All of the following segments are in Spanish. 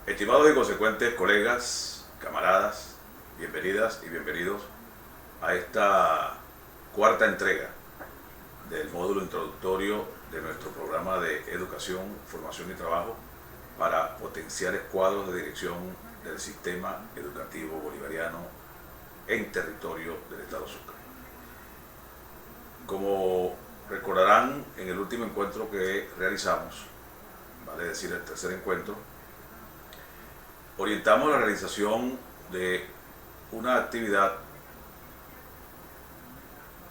Estimados y consecuentes colegas, camaradas, bienvenidas y bienvenidos a esta cuarta entrega del módulo introductorio de nuestro programa de educación, formación y trabajo para potenciales cuadros de dirección del sistema educativo bolivariano en territorio del Estado Sucre. Como recordarán, en el último encuentro que realizamos, vale decir el tercer encuentro, orientamos la realización de una actividad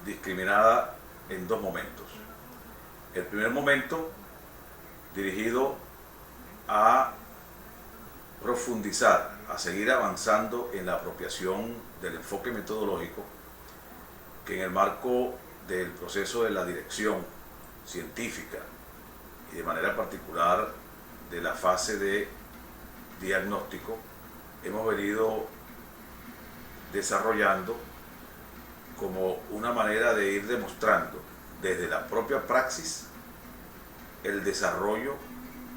discriminada en dos momentos. El primer momento dirigido a profundizar, a seguir avanzando en la apropiación del enfoque metodológico que en el marco del proceso de la dirección científica y de manera particular de la fase de diagnóstico hemos venido desarrollando como una manera de ir demostrando desde la propia praxis el desarrollo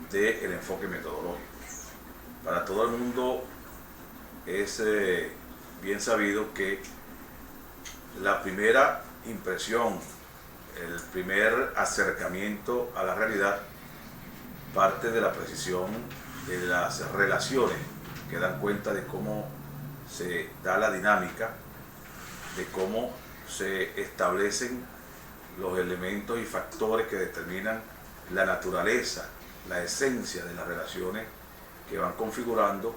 del enfoque metodológico. Para todo el mundo es bien sabido que la primera impresión, el primer acercamiento a la realidad parte de la precisión de las relaciones que dan cuenta de cómo se da la dinámica, de cómo se establecen los elementos y factores que determinan la naturaleza, la esencia de las relaciones que van configurando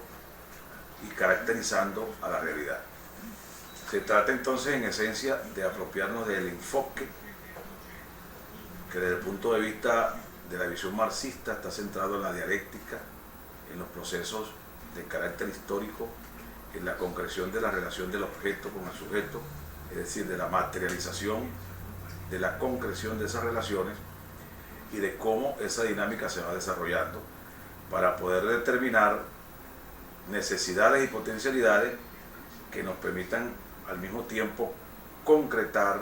y caracterizando a la realidad. Se trata entonces en esencia de apropiarnos del enfoque que desde el punto de vista de la visión marxista está centrado en la dialéctica, en los procesos de carácter histórico, en la concreción de la relación del objeto con el sujeto, es decir, de la materialización, de la concreción de esas relaciones y de cómo esa dinámica se va desarrollando para poder determinar necesidades y potencialidades que nos permitan al mismo tiempo concretar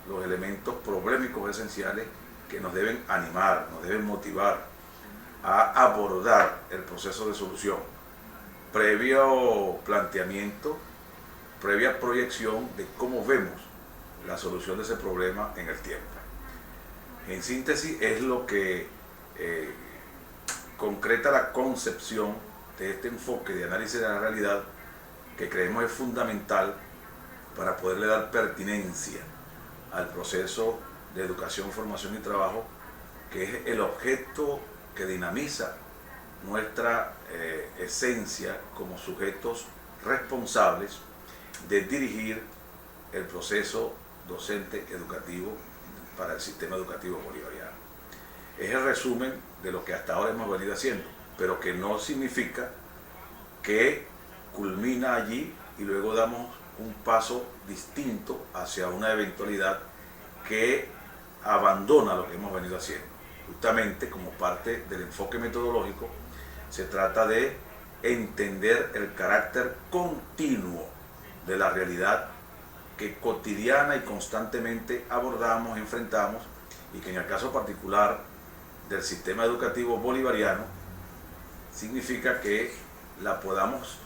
los elementos problemáticos esenciales que nos deben animar, nos deben motivar a abordar el proceso de solución, previo planteamiento, previa proyección de cómo vemos la solución de ese problema en el tiempo. En síntesis, es lo que concreta la concepción de este enfoque de análisis de la realidad que creemos es fundamental para poderle dar pertinencia al proceso de educación, formación y trabajo, que es el objeto que dinamiza nuestra esencia como sujetos responsables de dirigir el proceso docente educativo para el sistema educativo bolivariano. Es el resumen de lo que hasta ahora hemos venido haciendo, pero que no significa que culmina allí y luego damos un paso distinto hacia una eventualidad que abandona lo que hemos venido haciendo. Justamente como parte del enfoque metodológico se trata de entender el carácter continuo de la realidad que cotidiana y constantemente abordamos, enfrentamos, y que en el caso particular del sistema educativo bolivariano significa que la podamos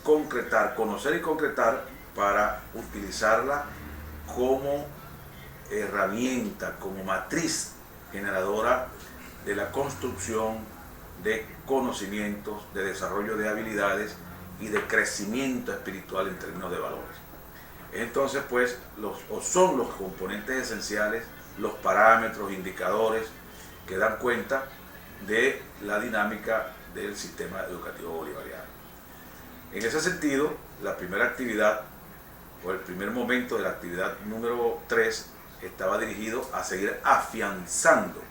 concretar, conocer y concretar para utilizarla como herramienta, como matriz generadora de la construcción de conocimientos, de desarrollo de habilidades y de crecimiento espiritual en términos de valores. Entonces, pues, son los componentes esenciales, los parámetros, indicadores que dan cuenta de la dinámica del sistema educativo bolivariano. En ese sentido, la primera actividad, o el primer momento de la actividad número 3, estaba dirigido a seguir afianzando,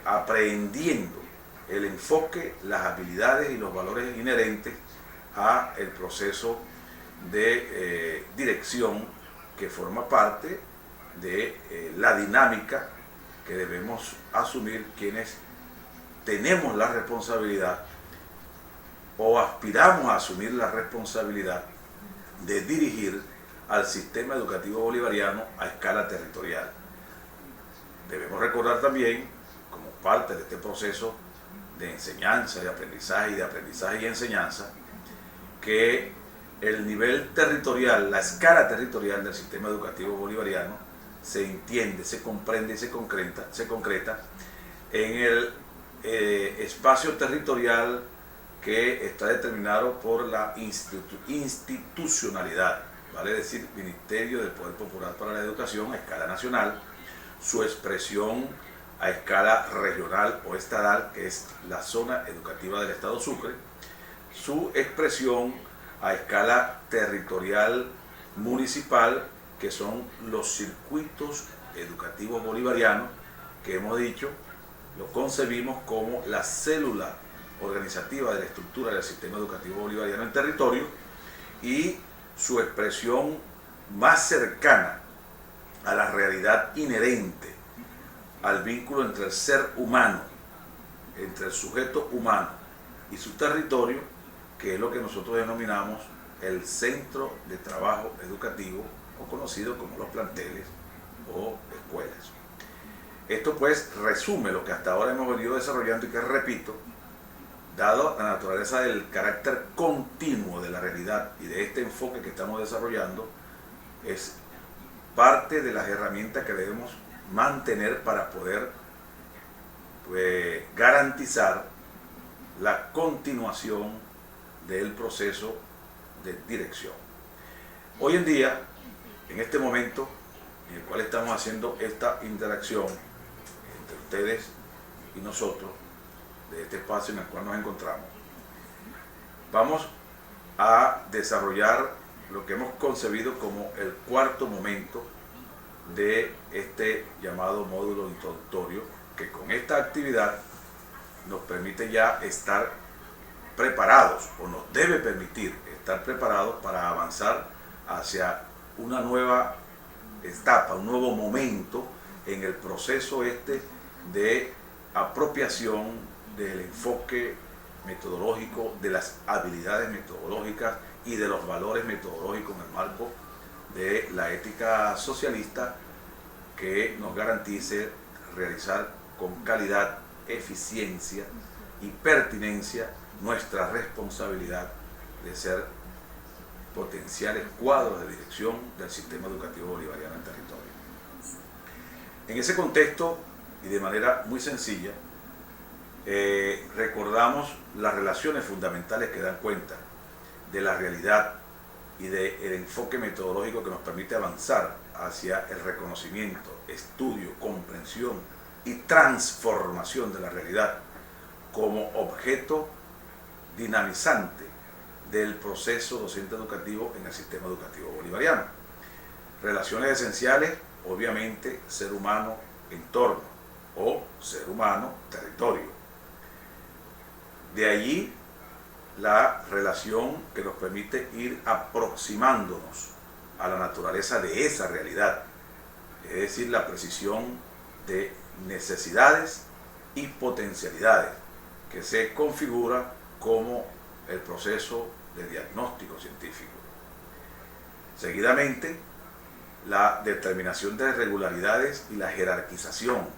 aprehendiendo el enfoque, las habilidades y los valores inherentes a el proceso de dirección que forma parte de la dinámica que debemos asumir quienes tenemos la responsabilidad o aspiramos a asumir la responsabilidad de dirigir al sistema educativo bolivariano a escala territorial. Debemos recordar también, como parte de este proceso de enseñanza, de aprendizaje y enseñanza, que el nivel territorial, la escala territorial del sistema educativo bolivariano se entiende, se comprende y se concreta en el espacio territorial que está determinado por la institucionalidad, vale decir, Ministerio del Poder Popular para la Educación a escala nacional, su expresión a escala regional o estadal, que es la zona educativa del Estado Sucre, su expresión a escala territorial municipal, que son los circuitos educativos bolivarianos, que hemos dicho, lo concebimos como la célula organizativa de la estructura del sistema educativo bolivariano en territorio, y su expresión más cercana a la realidad inherente al vínculo entre el ser humano, entre el sujeto humano y su territorio, que es lo que nosotros denominamos el centro de trabajo educativo, o conocido como los planteles o escuelas. Esto pues resume lo que hasta ahora hemos venido desarrollando y que, repito, dado la naturaleza del carácter continuo de la realidad y de este enfoque que estamos desarrollando, es parte de las herramientas que debemos mantener para poder garantizar la continuación del proceso de dirección. Hoy en día, en este momento en el cual estamos haciendo esta interacción entre ustedes y nosotros, de este espacio en el cual nos encontramos, vamos a desarrollar lo que hemos concebido como el cuarto momento de este llamado módulo introductorio, que con esta actividad nos permite ya estar preparados, o nos debe permitir estar preparados para avanzar hacia una nueva etapa, un nuevo momento en el proceso de apropiación del enfoque metodológico, de las habilidades metodológicas y de los valores metodológicos en el marco de la ética socialista, que nos garantice realizar con calidad, eficiencia y pertinencia nuestra responsabilidad de ser potenciales cuadros de dirección del sistema educativo bolivariano en territorio. En ese contexto, y de manera muy sencilla, recordamos las relaciones fundamentales que dan cuenta de la realidad y del enfoque metodológico que nos permite avanzar hacia el reconocimiento, estudio, comprensión y transformación de la realidad como objeto dinamizante del proceso docente educativo en el sistema educativo bolivariano. Relaciones esenciales, obviamente, ser humano, entorno, o ser humano, territorio. De allí la relación que nos permite ir aproximándonos a la naturaleza de esa realidad, es decir, la precisión de necesidades y potencialidades que se configura como el proceso de diagnóstico científico. Seguidamente, la determinación de regularidades y la jerarquización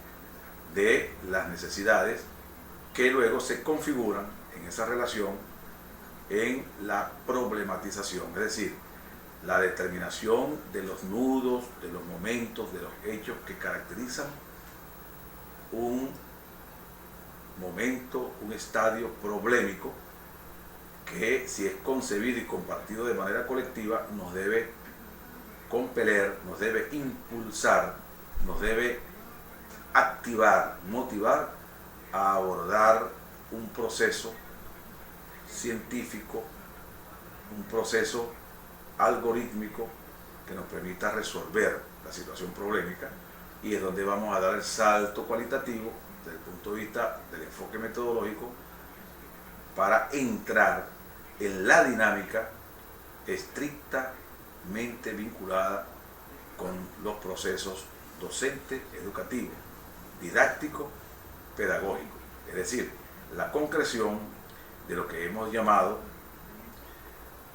de las necesidades, que luego se configuran en esa relación en la problematización, es decir, la determinación de los nudos, de los momentos, de los hechos que caracterizan un momento, un estadio problemático, que, si es concebido y compartido de manera colectiva, nos debe compeler, nos debe impulsar, nos debe activar, motivar a abordar un proceso científico, un proceso algorítmico que nos permita resolver la situación problemática, y es donde vamos a dar el salto cualitativo desde el punto de vista del enfoque metodológico para entrar en la dinámica estrictamente vinculada con los procesos docente, educativo, didáctico, pedagógico, es decir, la concreción de lo que hemos llamado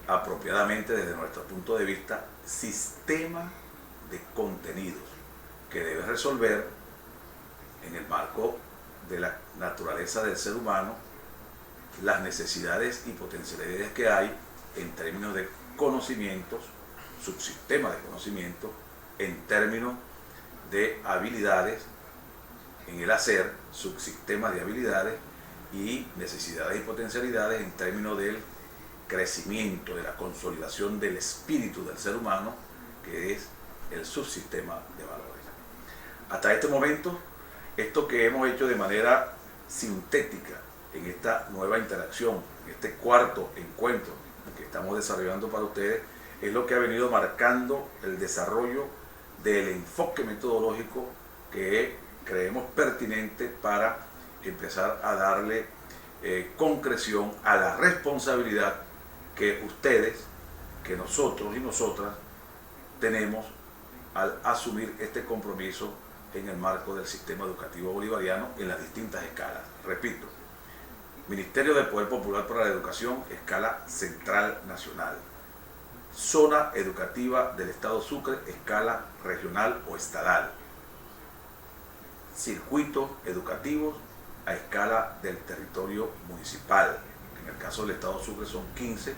apropiadamente desde nuestro punto de vista sistema de contenidos, que debe resolver en el marco de la naturaleza del ser humano, las necesidades y potencialidades que hay en términos de conocimientos, subsistemas de conocimientos, en términos de habilidades en el hacer, subsistemas de habilidades y necesidades y potencialidades en términos del crecimiento, de la consolidación del espíritu del ser humano, que es el subsistema de valores. Hasta este momento, esto que hemos hecho de manera sintética en esta nueva interacción, en este cuarto encuentro que estamos desarrollando para ustedes, es lo que ha venido marcando el desarrollo del enfoque metodológico que creemos pertinente para empezar a darle concreción a la responsabilidad que ustedes, que nosotros y nosotras tenemos al asumir este compromiso en el marco del sistema educativo bolivariano en las distintas escalas. Repito, Ministerio del Poder Popular para la Educación, escala central nacional. Zona educativa del Estado Sucre, escala regional o estadal. Circuitos educativos a escala del territorio municipal. En el caso del Estado Sucre son 15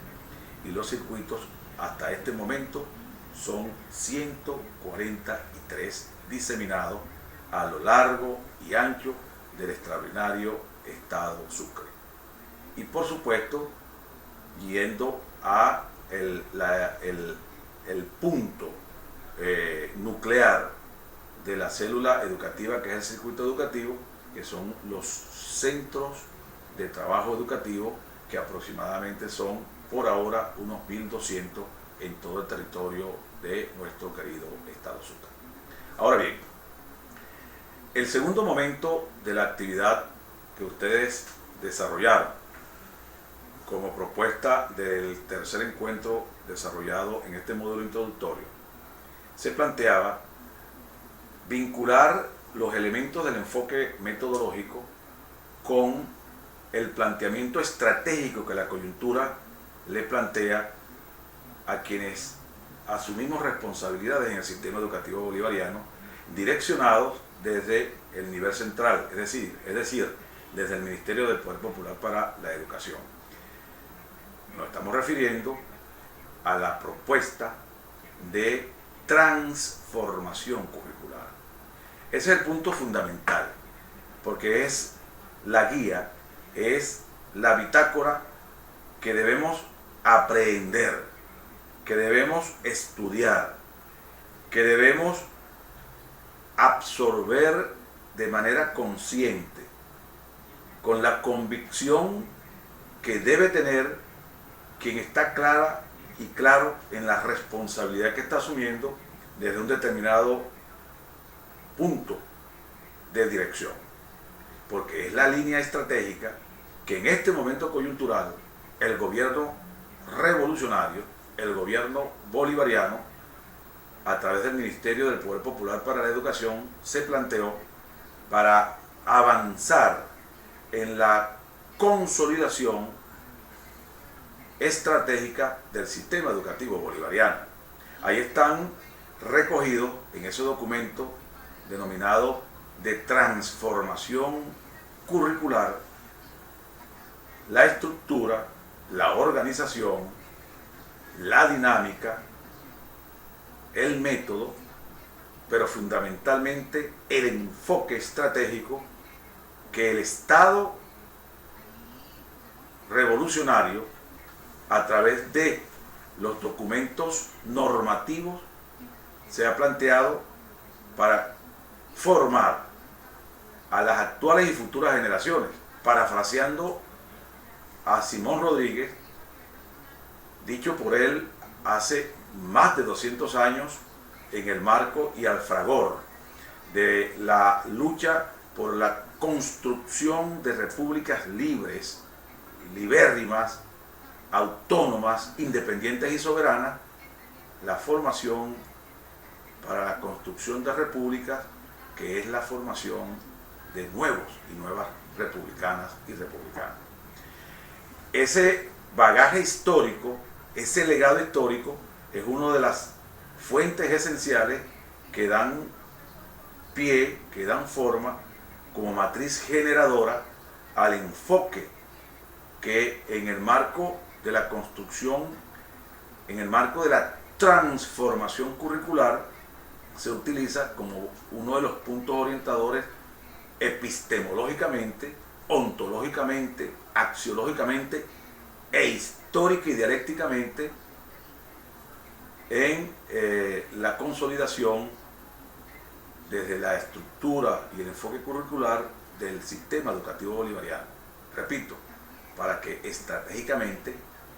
y los circuitos hasta este momento son 143 diseminados a lo largo y ancho del extraordinario Estado Sucre. Y por supuesto, yendo a el punto nuclear de la célula educativa, que es el circuito educativo, que son los centros de trabajo educativo, que aproximadamente son por ahora unos 1.200 en todo el territorio de nuestro querido Estado Sucre. Ahora bien, el segundo momento de la actividad que ustedes desarrollaron como propuesta del tercer encuentro desarrollado en este módulo introductorio, se planteaba vincular los elementos del enfoque metodológico con el planteamiento estratégico que la coyuntura le plantea a quienes asumimos responsabilidades en el sistema educativo bolivariano, direccionados desde el nivel central, es decir, desde el Ministerio del Poder Popular para la Educación. Nos estamos refiriendo a la propuesta de transformación curricular. Ese es el punto fundamental, porque es la guía, es la bitácora que debemos aprender, que debemos estudiar, que debemos absorber de manera consciente, con la convicción que debe tener quien está clara y claro en la responsabilidad que está asumiendo desde un determinado punto de dirección, porque es la línea estratégica que en este momento coyuntural el gobierno revolucionario, el gobierno bolivariano, a través del Ministerio del Poder Popular para la Educación, se planteó para avanzar en la consolidación estratégica del sistema educativo bolivariano. Ahí están recogidos en ese documento denominado de transformación curricular la estructura, la organización, la dinámica, el método, pero fundamentalmente el enfoque estratégico que el Estado revolucionario, a través de los documentos normativos, se ha planteado para formar a las actuales y futuras generaciones, parafraseando a Simón Rodríguez, dicho por él hace más de 200 años en el marco y al fragor de la lucha por la construcción de repúblicas libres, libérrimas, autónomas, independientes y soberanas, la formación para la construcción de repúblicas, que es la formación de nuevos y nuevas republicanas y republicanos. Ese bagaje histórico, ese legado histórico, es una de las fuentes esenciales que dan pie, que dan forma como matriz generadora al enfoque que en el marco de la construcción, en el marco de la transformación curricular, se utiliza como uno de los puntos orientadores epistemológicamente, ontológicamente, axiológicamente e histórica y dialécticamente en la consolidación desde la estructura y el enfoque curricular del sistema educativo bolivariano. Repito, para que estratégicamente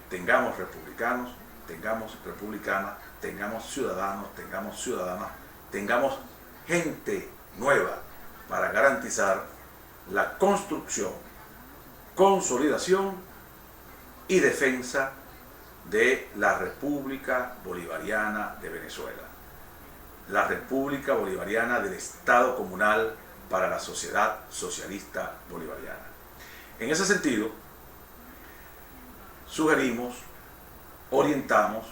tengamos republicanos, tengamos republicanas, tengamos ciudadanos, tengamos ciudadanas, tengamos gente nueva para garantizar la construcción, consolidación y defensa de la República Bolivariana de Venezuela, la República Bolivariana del Estado Comunal para la sociedad socialista bolivariana. En ese sentido, sugerimos, orientamos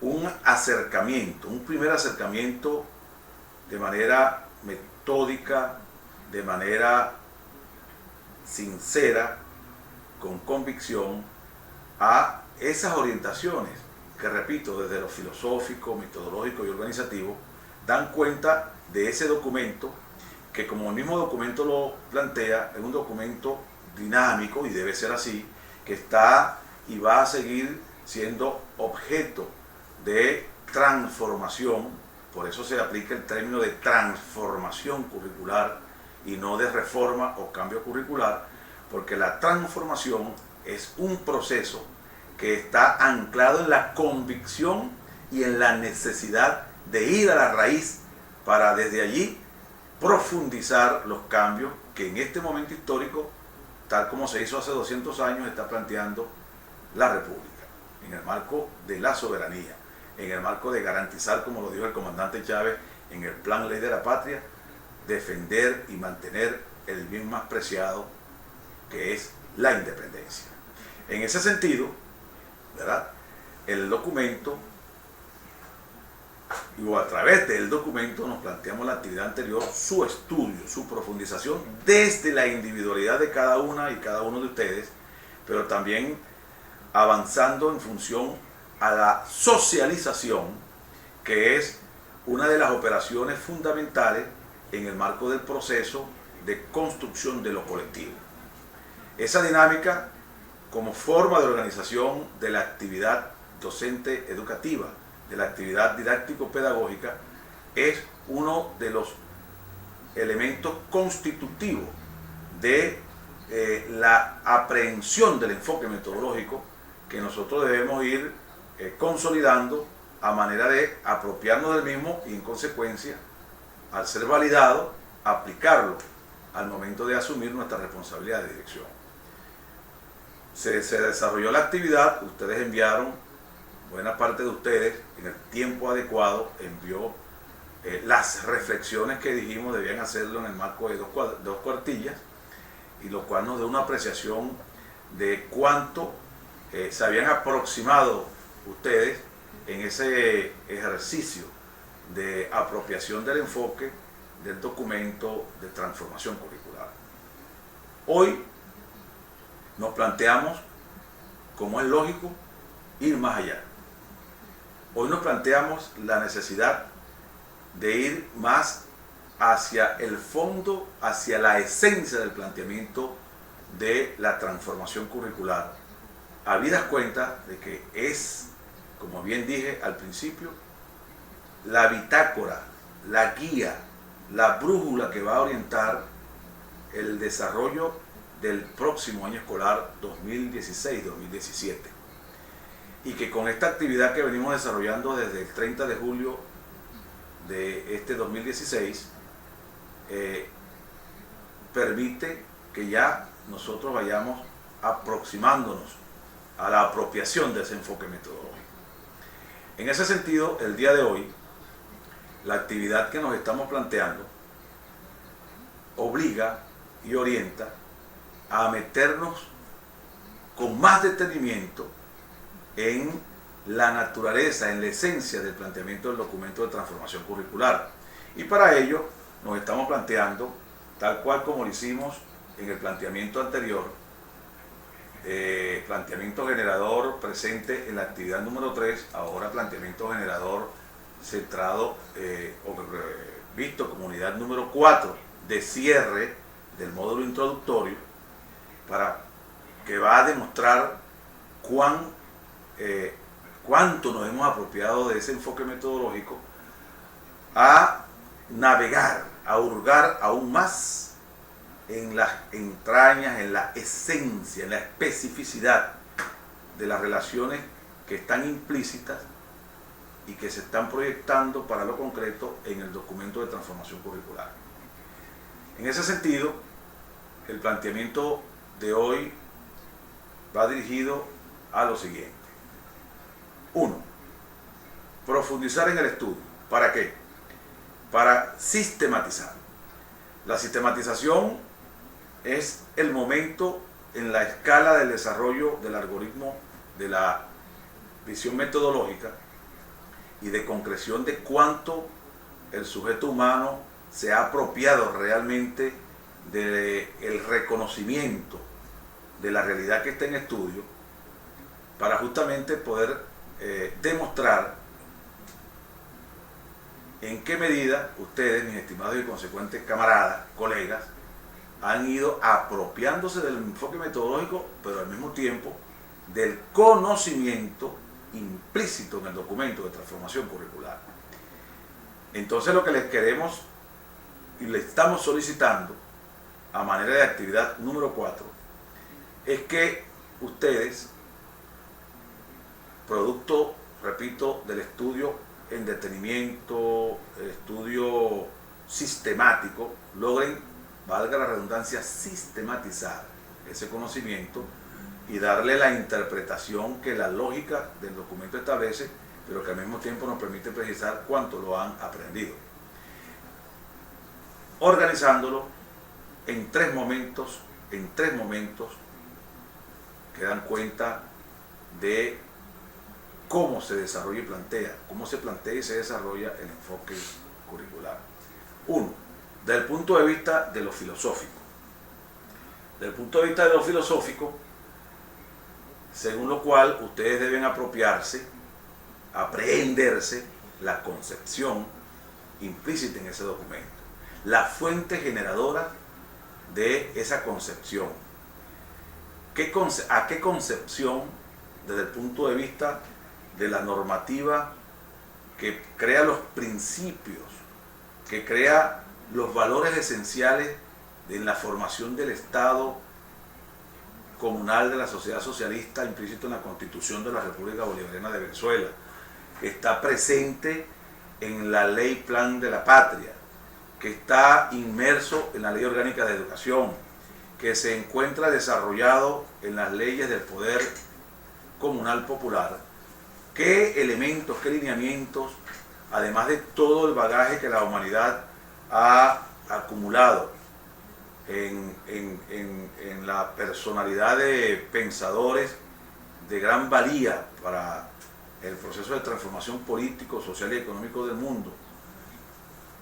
un acercamiento, un primer acercamiento de manera metódica, de manera sincera, con convicción, a esas orientaciones que, repito, desde lo filosófico, metodológico y organizativo, dan cuenta de ese documento que, como el mismo documento lo plantea, es un documento dinámico y debe ser así, que está y va a seguir siendo objeto de transformación. Por eso se aplica el término de transformación curricular y no de reforma o cambio curricular, porque la transformación es un proceso que está anclado en la convicción y en la necesidad de ir a la raíz para desde allí profundizar los cambios que en este momento histórico, tal como se hizo hace 200 años, está planteando la República, en el marco de la soberanía, en el marco de garantizar, como lo dijo el comandante Chávez en el Plan Ley de la Patria, defender y mantener el bien más preciado, que es la independencia. En ese sentido, ¿verdad?, el documento, y a través del documento nos planteamos la actividad anterior, su estudio, su profundización desde la individualidad de cada una y cada uno de ustedes, pero también avanzando en función a la socialización, que es una de las operaciones fundamentales en el marco del proceso de construcción de lo colectivo. Esa dinámica como forma de organización de la actividad docente educativa, de la actividad didáctico-pedagógica, es uno de los elementos constitutivos de la aprehensión del enfoque metodológico que nosotros debemos ir consolidando a manera de apropiarnos del mismo y, en consecuencia, al ser validado, aplicarlo al momento de asumir nuestra responsabilidad de dirección. Se desarrolló la actividad, ustedes enviaron, buena parte de ustedes, en el tiempo adecuado, envió las reflexiones que dijimos debían hacerlo en el marco de dos cuartillas, y lo cual nos da una apreciación de cuánto se habían aproximado ustedes en ese ejercicio de apropiación del enfoque del documento de transformación curricular. Hoy nos planteamos, como es lógico, ir más allá. Hoy nos planteamos la necesidad de ir más hacia el fondo, hacia la esencia del planteamiento de la transformación curricular, habidas cuenta de que es, como bien dije al principio, la bitácora, la guía, la brújula que va a orientar el desarrollo del próximo año escolar 2016-2017. Y que con esta actividad que venimos desarrollando desde el 30 de julio de este 2016, permite que ya nosotros vayamos aproximándonos a la apropiación de ese enfoque metodológico. En ese sentido, el día de hoy, la actividad que nos estamos planteando obliga y orienta a meternos con más detenimiento en la naturaleza, en la esencia del planteamiento del documento de transformación curricular. Y para ello nos estamos planteando tal cual como lo hicimos en el planteamiento anterior, planteamiento generador presente en la actividad número 3, ahora planteamiento generador centrado visto como unidad número 4 de cierre del módulo introductorio, que va a demostrar cuánto nos hemos apropiado de ese enfoque metodológico a navegar, a hurgar aún más en las entrañas, en la esencia, en la especificidad de las relaciones que están implícitas y que se están proyectando para lo concreto en el documento de transformación curricular. En ese sentido, el planteamiento de hoy va dirigido a lo siguiente. 1. Profundizar en el estudio. ¿Para qué? Para sistematizar. La sistematización es el momento en la escala del desarrollo del algoritmo de la visión metodológica y de concreción de cuánto el sujeto humano se ha apropiado realmente del reconocimiento de la realidad que está en estudio, para justamente poder demostrar en qué medida ustedes, mis estimados y consecuentes camaradas, colegas, han ido apropiándose del enfoque metodológico, pero al mismo tiempo del conocimiento implícito en el documento de transformación curricular. Entonces lo que les queremos y les estamos solicitando a manera de actividad número 4 es que ustedes, producto, repito, del estudio en detenimiento, el estudio sistemático, logren, valga la redundancia, sistematizar ese conocimiento y darle la interpretación que la lógica del documento establece, pero que al mismo tiempo nos permite precisar cuánto lo han aprendido. Organizándolo en tres momentos que dan cuenta de cómo se desarrolla y plantea, cómo se plantea y se desarrolla el enfoque curricular. 1. Desde el punto de vista de lo filosófico. Desde el punto de vista de lo filosófico, según lo cual ustedes deben apropiarse, aprenderse la concepción implícita en ese documento, la fuente generadora de esa concepción. ¿A qué concepción, desde el punto de vista de la normativa que crea los principios, que crea los valores esenciales en la formación del Estado comunal de la sociedad socialista implícito en la Constitución de la República Bolivariana de Venezuela, que está presente en la Ley Plan de la Patria, que está inmerso en la Ley Orgánica de Educación, que se encuentra desarrollado en las leyes del Poder Comunal Popular? ¿Qué elementos, qué lineamientos, además de todo el bagaje que la humanidad ha acumulado en la personalidad de pensadores de gran valía para el proceso de transformación político, social y económico del mundo,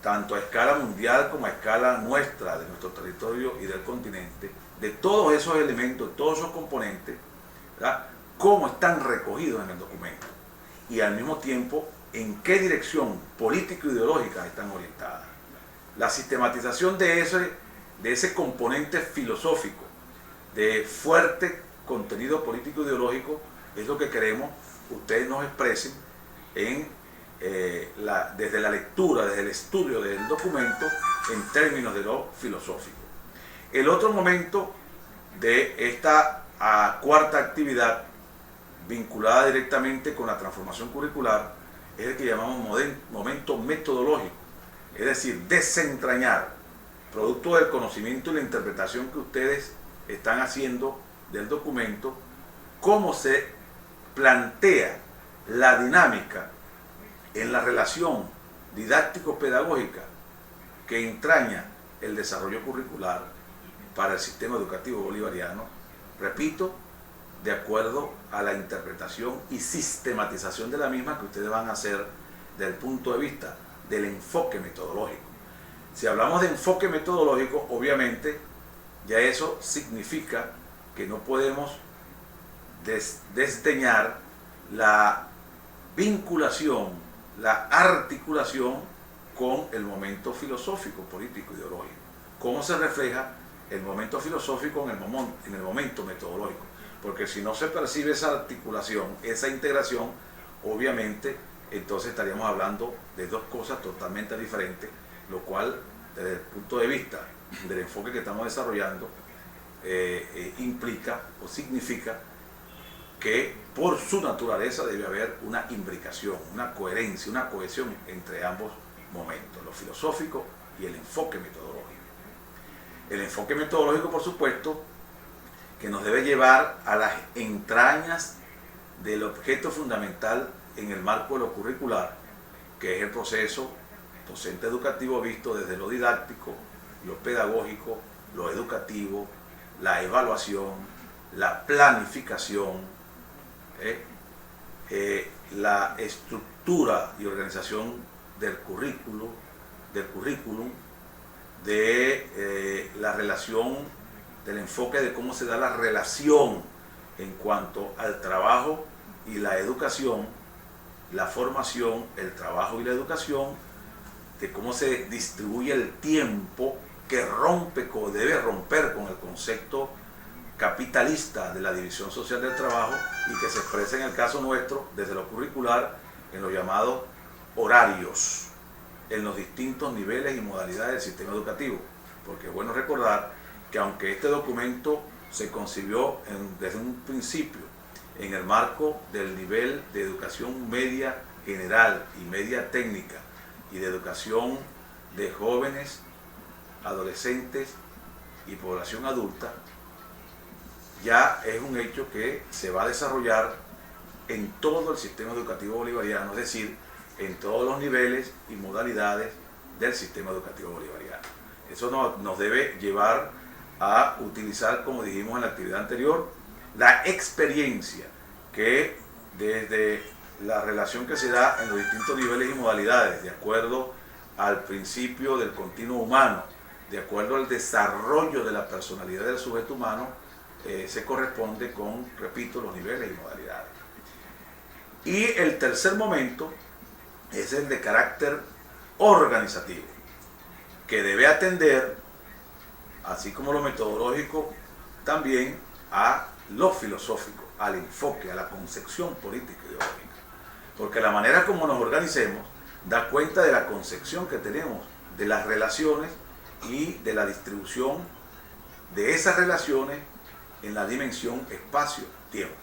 tanto a escala mundial como a escala nuestra, de nuestro territorio y del continente, de todos esos elementos, todos esos componentes, ¿verdad?, cómo están recogidos en el documento y al mismo tiempo en qué dirección político-ideológica están orientadas. La sistematización de ese componente filosófico, de fuerte contenido político-ideológico, es lo que queremos ustedes nos expresen desde la lectura, desde el estudio del documento en términos de lo filosófico. El otro momento de esta cuarta actividad vinculada directamente con la transformación curricular es el que llamamos momento metodológico, es decir, desentrañar, producto del conocimiento y la interpretación que ustedes están haciendo del documento, cómo se plantea la dinámica en la relación didáctico-pedagógica que entraña el desarrollo curricular para el sistema educativo bolivariano, repito, de acuerdo a la interpretación y sistematización de la misma que ustedes van a hacer desde el punto de vista del enfoque metodológico. Si hablamos de enfoque metodológico, obviamente ya eso significa que no podemos desdeñar la vinculación, la articulación con el momento filosófico, político, ideológico. ¿Cómo se refleja el momento filosófico en el momento metodológico? Porque si no se percibe esa articulación, esa integración, obviamente entonces estaríamos hablando de dos cosas totalmente diferentes, lo cual desde el punto de vista del enfoque que estamos desarrollando implica o significa que por su naturaleza debe haber una imbricación, una coherencia, una cohesión entre ambos momentos, lo filosófico y el enfoque metodológico. El enfoque metodológico, por supuesto, que nos debe llevar a las entrañas del objeto fundamental en el marco de lo curricular, que es el proceso docente educativo visto desde lo didáctico, lo pedagógico, lo educativo, la evaluación, la planificación, la estructura y organización del currículum, de la relación, del enfoque de cómo se da la relación en cuanto al trabajo y la educación, la formación, el trabajo y la educación, de cómo se distribuye el tiempo que rompe o debe romper con el concepto capitalista de la división social del trabajo y que se expresa en el caso nuestro desde lo curricular en los llamados horarios en los distintos niveles y modalidades del sistema educativo, porque es bueno recordar que aunque este documento se concibió desde un principio en el marco del nivel de educación media general y media técnica y de educación de jóvenes, adolescentes y población adulta, ya es un hecho que se va a desarrollar en todo el sistema educativo bolivariano, es decir, en todos los niveles y modalidades del sistema educativo bolivariano. Eso nos debe llevar a utilizar, como dijimos en la actividad anterior, la experiencia que desde la relación que se da en los distintos niveles y modalidades, de acuerdo al principio del continuo humano, de acuerdo al desarrollo de la personalidad del sujeto humano, se corresponde con, repito, los niveles y modalidades. Y el tercer momento es el de carácter organizativo, que debe atender, así como lo metodológico, también a lo filosófico, al enfoque, a la concepción política y ideológica. Porque la manera como nos organicemos da cuenta de la concepción que tenemos de las relaciones y de la distribución de esas relaciones en la dimensión espacio-tiempo.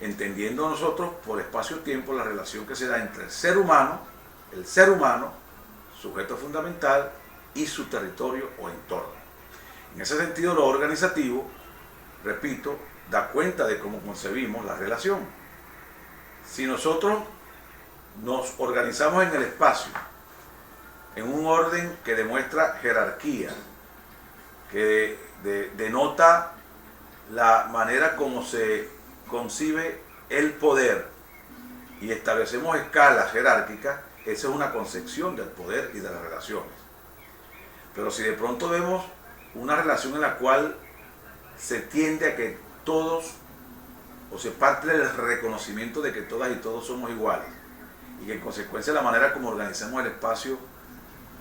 Entendiendo nosotros por espacio-tiempo la relación que se da entre el ser humano, sujeto fundamental, y su territorio o entorno. En ese sentido, lo organizativo, repito, da cuenta de cómo concebimos la relación. Si nosotros nos organizamos en el espacio, en un orden que demuestra jerarquía, que denota la manera como se concibe el poder y establecemos escalas jerárquicas, esa es una concepción del poder y de las relaciones. Pero si de pronto vemos una relación en la cual se tiende a que todos, o se parte del reconocimiento de que todas y todos somos iguales, y que en consecuencia la manera como organizamos el espacio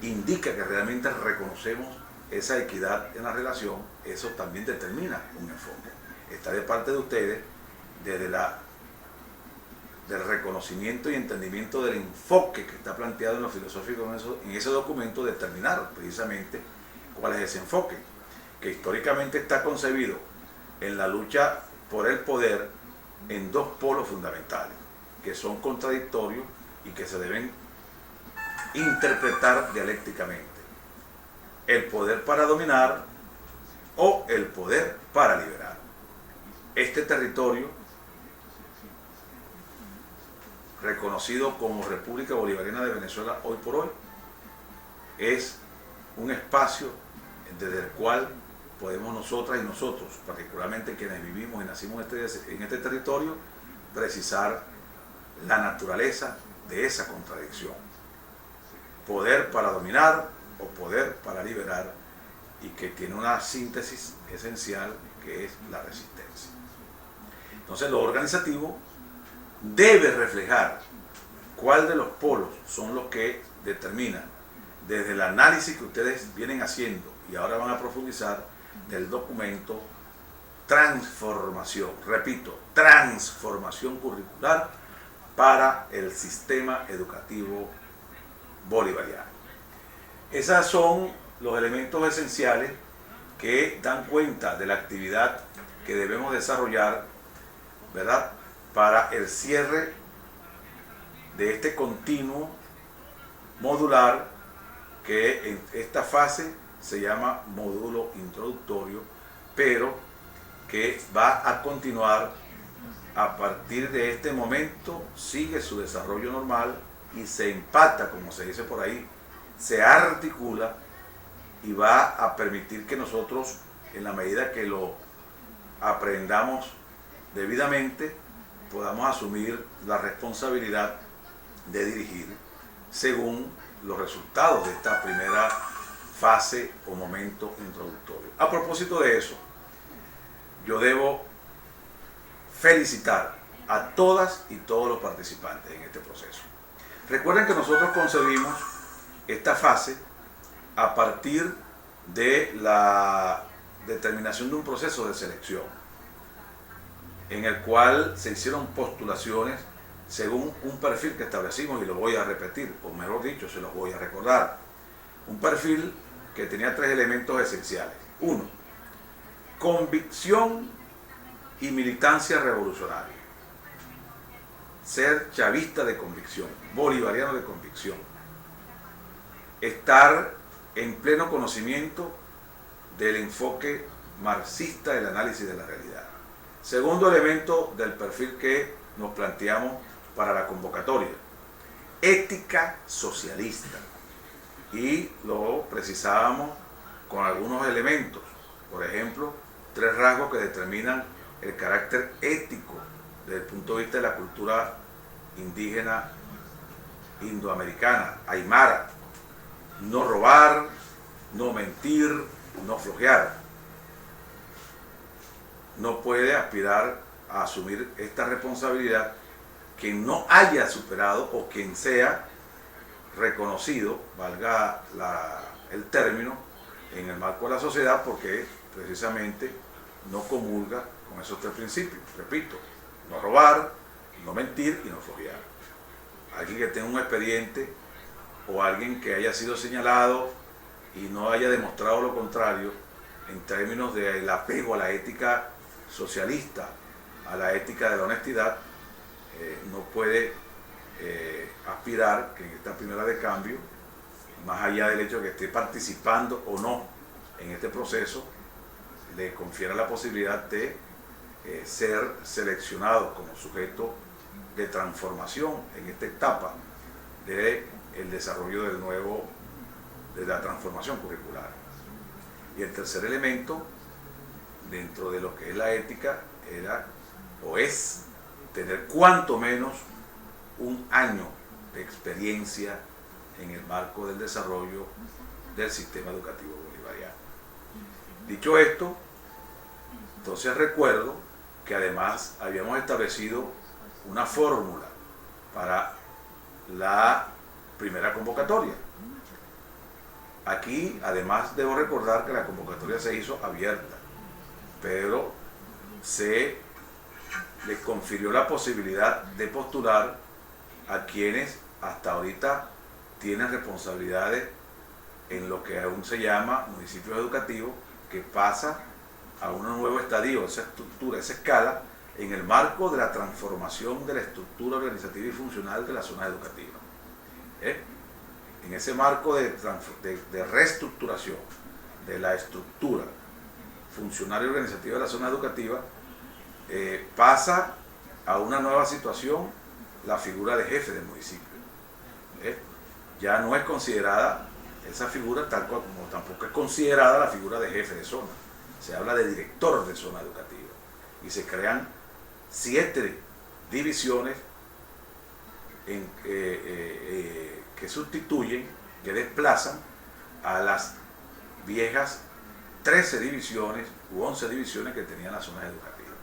indica que realmente reconocemos esa equidad en la relación, eso también determina un enfoque. Está de parte de ustedes, desde del reconocimiento y entendimiento del enfoque que está planteado en lo filosófico en ese documento, determinar precisamente cuál es ese enfoque, que históricamente está concebido en la lucha por el poder en dos polos fundamentales, que son contradictorios y que se deben interpretar dialécticamente: el poder para dominar o el poder para liberar. Este territorio, reconocido como República Bolivariana de Venezuela hoy por hoy, es un espacio desde el cual podemos nosotras y nosotros, particularmente quienes vivimos y nacimos en este territorio, precisar la naturaleza de esa contradicción. Poder para dominar o poder para liberar, y que tiene una síntesis esencial que es la resistencia. Entonces lo organizativo debe reflejar cuál de los polos son los que determinan, desde el análisis que ustedes vienen haciendo y ahora van a profundizar, del documento transformación, repito, transformación curricular para el sistema educativo bolivariano. Esos son los elementos esenciales que dan cuenta de la actividad que debemos desarrollar, ¿verdad?, para el cierre de este continuo modular que en esta fase se llama módulo introductorio, pero que va a continuar a partir de este momento, sigue su desarrollo normal y se empata, como se dice por ahí, se articula y va a permitir que nosotros, en la medida que lo aprendamos debidamente, podamos asumir la responsabilidad de dirigir según los resultados de esta primera fase o momento introductorio. A propósito de eso, yo debo felicitar a todas y todos los participantes en este proceso. Recuerden que nosotros concebimos esta fase a partir de la determinación de un proceso de selección, en el cual se hicieron postulaciones según un perfil que establecimos, y lo voy a repetir, o mejor dicho, se los voy a recordar. Un perfil que tenía 3 elementos esenciales. 1. Convicción y militancia revolucionaria. Ser chavista de convicción, bolivariano de convicción. Estar en pleno conocimiento del enfoque marxista del análisis de la realidad. Segundo elemento del perfil que nos planteamos para la convocatoria: ética socialista. Y lo precisábamos con algunos elementos, por ejemplo, 3 rasgos que determinan el carácter ético desde el punto de vista de la cultura indígena indoamericana, aymara: no robar, no mentir, no flojear. No puede aspirar a asumir esta responsabilidad quien no haya superado o quien sea reconocido, valga el término, en el marco de la sociedad, porque precisamente no comulga con esos 3 principios. Repito: no robar, no mentir y no flojear. Alguien que tenga un expediente o alguien que haya sido señalado y no haya demostrado lo contrario en términos del apego a la ética socialista, a la ética de la honestidad, no puede aspirar que en esta primera de cambio, más allá del hecho de que esté participando o no en este proceso, le confiera la posibilidad de ser seleccionado como sujeto de transformación en esta etapa del desarrollo de la transformación curricular. Y el tercer elemento, dentro de lo que es la ética, era o es tener cuanto menos un año de experiencia en el marco del desarrollo del sistema educativo bolivariano. Dicho esto, entonces recuerdo que además habíamos establecido una fórmula para la primera convocatoria. Aquí además debo recordar que la convocatoria se hizo abierta, pero se les confirió la posibilidad de postular a quienes hasta ahorita tienen responsabilidades en lo que aún se llama municipios educativos, que pasa a un nuevo estadio, esa estructura, esa escala, en el marco de la transformación de la estructura organizativa y funcional de la zona educativa. En ese marco de reestructuración de la estructura funcional y organizativa de la zona educativa, pasa a una nueva situación la figura de jefe del municipio. Ya no es considerada esa figura tal cual, como tampoco es considerada la figura de jefe de zona. Se habla de director de zona educativa y se crean 7 divisiones que sustituyen, que desplazan a las viejas 13 divisiones u 11 divisiones que tenían las zonas educativas.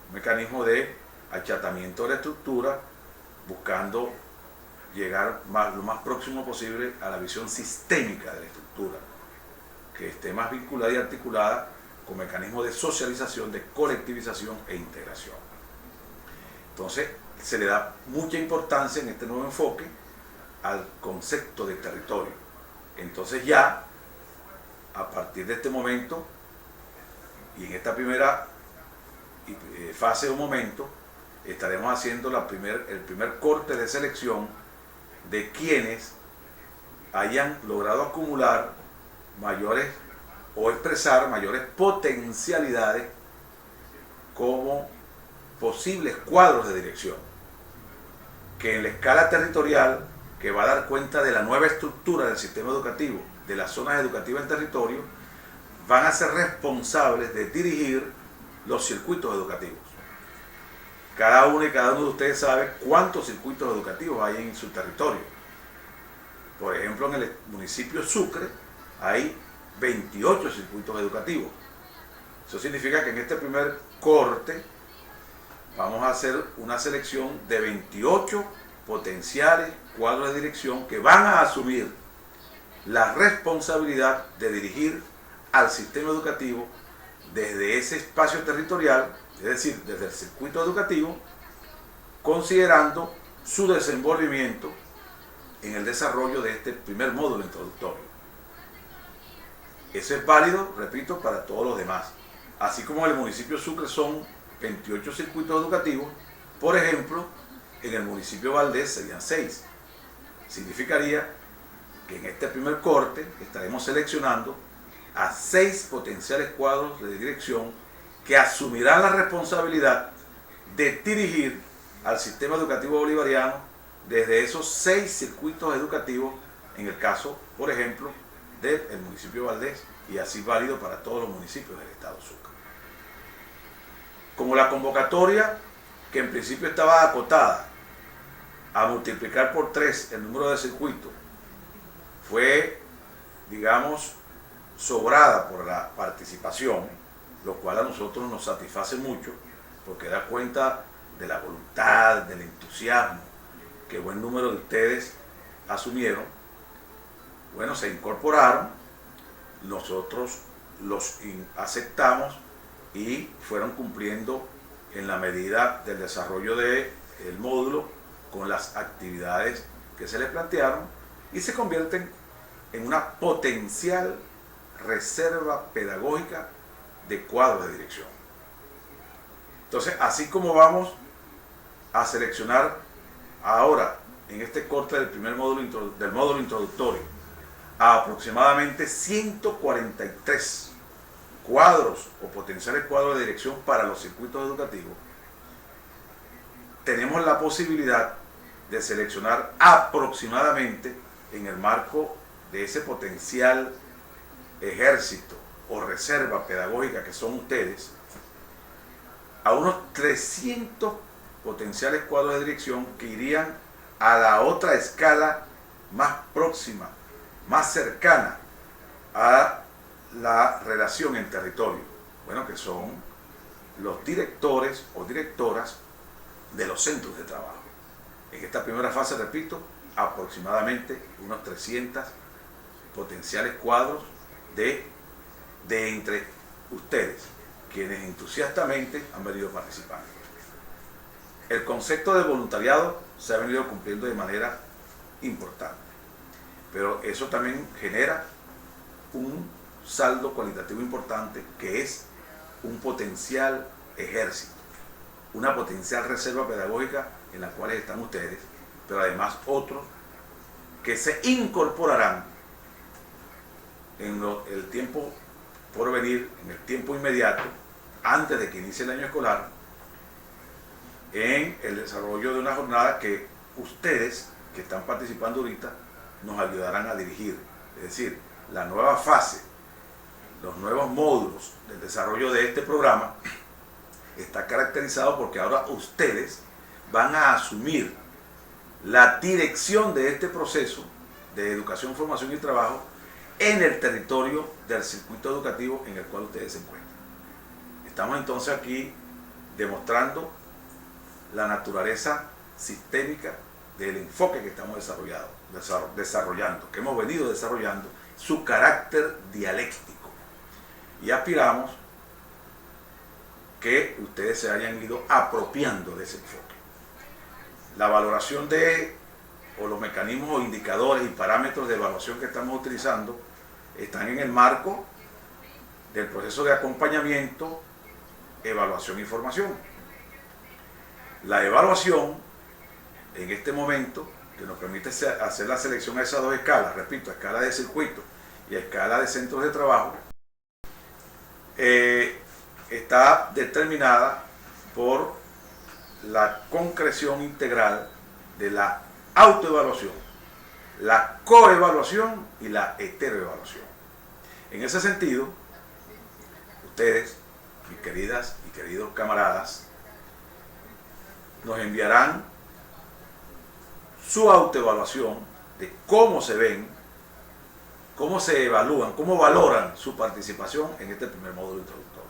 Un mecanismo de achatamiento de la estructura, buscando llegar lo más próximo posible a la visión sistémica de la estructura, que esté más vinculada y articulada con mecanismos de socialización, de colectivización e integración. Entonces, se le da mucha importancia en este nuevo enfoque al concepto de territorio. Entonces ya, a partir de este momento, y en esta primera fase o momento, estaremos haciendo el primer corte de selección de quienes hayan logrado acumular mayores o expresar mayores potencialidades como posibles cuadros de dirección, que en la escala territorial, que va a dar cuenta de la nueva estructura del sistema educativo, de las zonas educativas en territorio, van a ser responsables de dirigir los circuitos educativos. Cada uno y cada uno de ustedes sabe cuántos circuitos educativos hay en su territorio. Por ejemplo, en el municipio Sucre hay 28 circuitos educativos. Eso significa que en este primer corte vamos a hacer una selección de 28 potenciales cuadros de dirección que van a asumir la responsabilidad de dirigir al sistema educativo desde ese espacio territorial, es decir, desde el circuito educativo, considerando su desenvolvimiento en el desarrollo de este primer módulo introductorio. Eso es válido, repito, para todos los demás. Así como en el municipio Sucre son 28 circuitos educativos, por ejemplo, en el municipio Valdés serían 6. Significaría que en este primer corte estaremos seleccionando a 6 potenciales cuadros de dirección que asumirán la responsabilidad de dirigir al sistema educativo bolivariano desde esos 6 circuitos educativos, en el caso, por ejemplo, del municipio Valdés, y así válido para todos los municipios del estado Sucre. Como la convocatoria, que en principio estaba acotada a multiplicar por 3 el número de circuitos, fue, digamos, sobrada por la participación, lo cual a nosotros nos satisface mucho, porque da cuenta de la voluntad, del entusiasmo que buen número de ustedes asumieron. Bueno, se incorporaron, nosotros los aceptamos y fueron cumpliendo en la medida del desarrollo del módulo con las actividades que se les plantearon y se convierten en una potencial reserva pedagógica de cuadros de dirección. Entonces, así como vamos a seleccionar ahora en este corte del primer módulo, del módulo introductorio, a aproximadamente 143 cuadros o potenciales cuadros de dirección para los circuitos educativos, tenemos la posibilidad de seleccionar aproximadamente, en el marco de ese potencial ejército o reserva pedagógica que son ustedes, a unos 300 potenciales cuadros de dirección que irían a la otra escala más próxima, más cercana a la relación en territorio, bueno, que son los directores o directoras de los centros de trabajo. En esta primera fase, repito, aproximadamente unos 300 potenciales cuadros de entre ustedes, quienes entusiastamente han venido participando. El concepto de voluntariado se ha venido cumpliendo de manera importante, pero eso también genera un saldo cualitativo importante, que es un potencial ejército, una potencial reserva pedagógica en la cual están ustedes, pero además otros que se incorporarán en el tiempo por venir, en el tiempo inmediato, antes de que inicie el año escolar, en el desarrollo de una jornada que ustedes, que están participando ahorita, nos ayudarán a dirigir. Es decir, la nueva fase, los nuevos módulos del desarrollo de este programa está caracterizado porque ahora ustedes van a asumir la dirección de este proceso de educación, formación y trabajo en el territorio del circuito educativo en el cual ustedes se encuentran. Estamos entonces aquí demostrando la naturaleza sistémica del enfoque que estamos desarrollando, que hemos venido desarrollando, su carácter dialéctico. Y aspiramos que ustedes se hayan ido apropiando de ese enfoque. La valoración o los mecanismos o indicadores y parámetros de evaluación que estamos utilizando están en el marco del proceso de acompañamiento, evaluación e información. La evaluación, en este momento, que nos permite hacer la selección a esas dos escalas, repito, a escala de circuito y a escala de centros de trabajo, está determinada por la concreción integral de la autoevaluación, la coevaluación y la heteroevaluación. En ese sentido, ustedes, mis queridas y queridos camaradas, nos enviarán su autoevaluación de cómo se ven, cómo se evalúan, cómo valoran su participación en este primer módulo introductorio.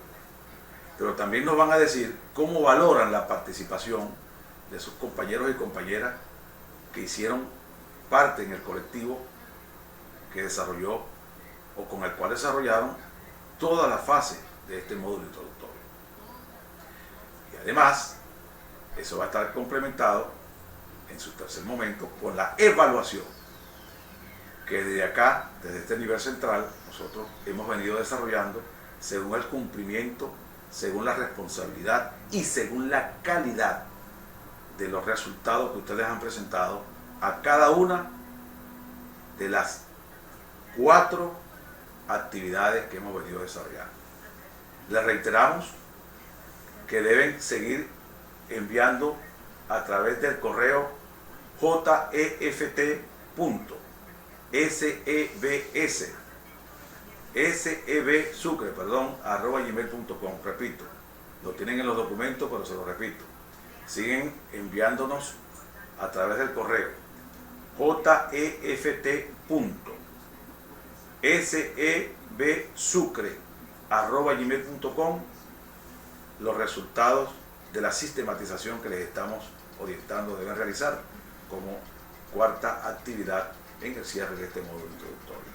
Pero también nos van a decir cómo valoran la participación de sus compañeros y compañeras que hicieron parte en el colectivo que desarrolló o con el cual desarrollaron toda la fase de este módulo introductorio. Y además, eso va a estar complementado en su tercer momento con la evaluación que desde acá, desde este nivel central, nosotros hemos venido desarrollando según el cumplimiento, según la responsabilidad y según la calidad de los resultados que ustedes han presentado a cada una de las 4 actividades que hemos venido desarrollando. Les reiteramos que deben seguir enviando a través del correo jeft.sebsucre@gmail.com. Repito, lo tienen en los documentos, pero se lo repito. Siguen enviándonos a través del correo jeft.sebsucre@gmail.com los resultados de la sistematización que les estamos orientando deben realizar como 4ª actividad en el cierre de este módulo introductorio.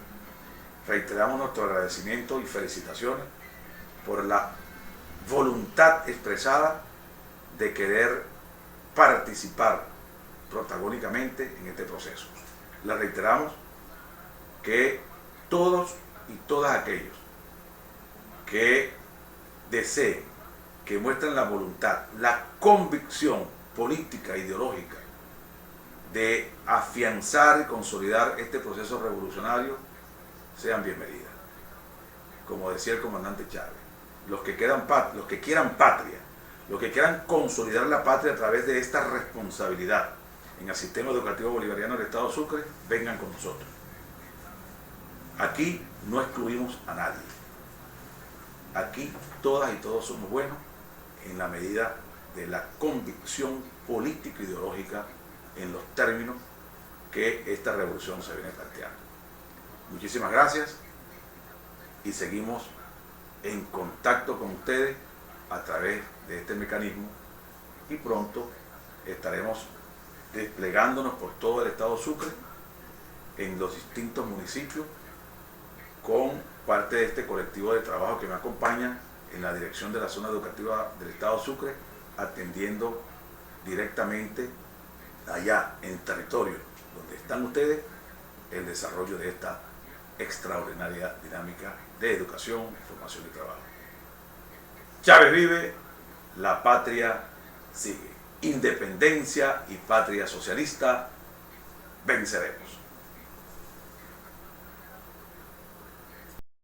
Reiteramos nuestro agradecimiento y felicitaciones por la voluntad expresada de querer participar protagónicamente en este proceso. Les reiteramos que todos y todas aquellos que deseen, que muestren la voluntad, la convicción política, ideológica, de afianzar y consolidar este proceso revolucionario, sean bienvenidas. Como decía el comandante Chávez, los que quieran patria, los que quieran consolidar la patria a través de esta responsabilidad en el sistema educativo bolivariano del Estado Sucre, vengan con nosotros. Aquí no excluimos a nadie. Aquí todas y todos somos buenos en la medida de la convicción político-ideológica en los términos que esta revolución se viene planteando. Muchísimas gracias y seguimos en contacto con ustedes a través de este mecanismo y pronto estaremos desplegándonos por todo el Estado Sucre en los distintos municipios con parte de este colectivo de trabajo que me acompaña en la dirección de la zona educativa del Estado Sucre, atendiendo directamente allá en el territorio donde están ustedes el desarrollo de esta extraordinaria dinámica de educación, formación y trabajo. Chávez vive, la patria sigue. Independencia y patria socialista, venceremos.